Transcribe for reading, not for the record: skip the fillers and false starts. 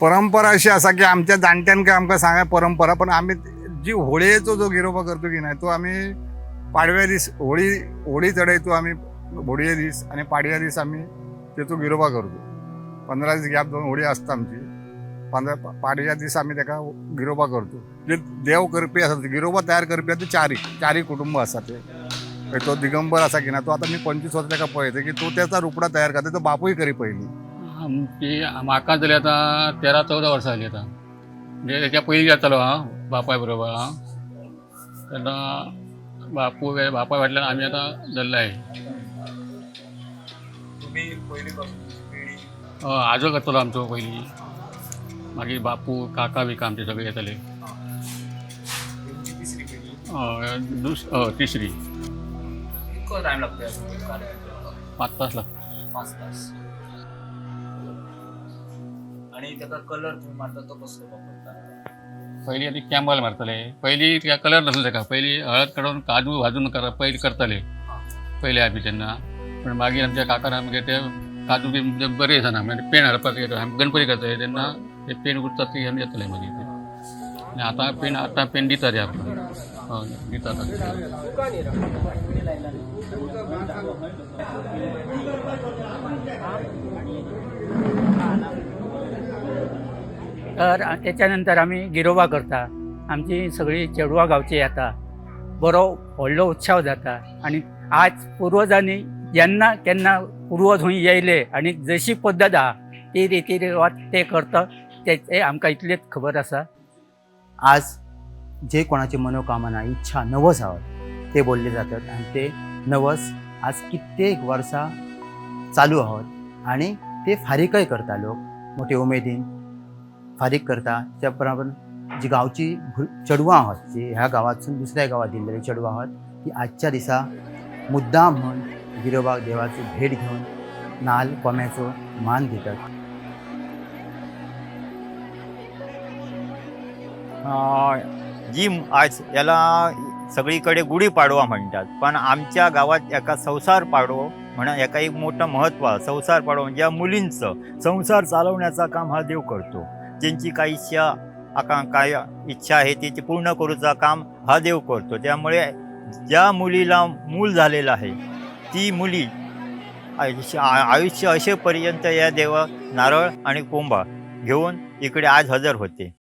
परंपरा अशी असा की आमच्या जाणट्यान काय आमकां सांगा परंपरा, पण आम्ही जी होळयेचो जो गिरोबा करतो की नाही तो आम्ही पाडव्या दीस होळी चढयतो आम्ही होळये दीस, आणि पाडव्या दीस आम्ही तेचो गिरोबा करतो. 15 दीस गॅप दोन होळी असता आमची. पाडव्या दीस आम्ही त्याका गिरोबा करतो. जे देव करपी असतात गिरोबा तयार करपी ते चारी कुटुंब असतात ते. तो दिगंबर असा की ना, तो आता मी 25 वर्ष त्याका पळयतो की तो त्याचा रुपडा तयार करता. तो बापूय करी पहिली. आमची म्हाका जाली आतां 13-14 वर्सां जाली आतां. म्हणजे तेच्या पयलीं जातालो हांव बापाय बरोबर हां. तेन्ना बापाय फाटल्यान आमी आतां धरलाय. तुम्ही पहिली पिढी आजो करतालो आमचो पयलीं, मागीर बापू काका बिका आमचे सगळे येताले. तुमची तिसरी पिढी तिसरी. इतको टाइम लागतो 5 तास लागता. 5 तास. आणि त्याचा कलर तुम्ही मारता तो कसं वापरता? पयलीं आधी कॅमल मारताले. पयलीं त्या कलर नासलो तेका. पयलीं हळद काडून काजू भाजून पयलीं करताले पयलीं आमी तेन्ना. पण मागीर आमच्या काकान आमगे ते काजू बी म्हणजे बरे दिसना, म्हणजे पेन हाडपाक गणपती करताले तेन्ना ते पेन उरतात ती आमी येतले मागीर ते. आनी आतां पेन दिता ते आमकां. हय दितात. तर त्याच्यानंतर आम्ही गिरोबा करता. आमची सगळी चेडवां गांवची येता. बरो व्हडलो उत्सव जाता. आणि आज पुर्वजांनी जेन्ना केन्ना पुर्वज हूंय येयले आणि जशी पद्दत आहा ती रिती रिवाज ते करता, ते आमकां इतलेच खबर आसा. आज जे कोणाची मनोकामना इच्छा नवस आहोत ते बोलले जातात, आणि ते नवस आज कित्येक वर्सां चालू आहोत. आणि ते फारीकय करता लोक मोठे उमेदीन फारीक करता. त्याप्रमाणे जी गांवची चेडवां आहोत, जी ह्या गांवांतसून दुसऱ्या गांवांत दिल्लेली चेडवां आहोत, ती आजच्या दिसा मुद्दाम म्हणून गिरोबाग देवाची भेट घेवन नाल्ल कोंब्याचो मान दितात. जी आज याला सगळीकडे गुढीपाडवा म्हणतात, पण आमच्या गावात एका संसार पाडवो म्हणून एका एक मोठं महत्त्व आहे. संसार पाडवो म्हणजे या मुलींचं संसार चालवण्याचं काम हा देव करतो. ज्यांची काही काय इच्छा आहे ती पूर्ण करूचं काम हा देव करतो. त्यामुळे ज्या मुलीला मूल झालेलं आहे ती मुली आयुष्य असेपर्यंत या देवा नारळ आणि कोंबा घेऊन इकडे आज हजर होते.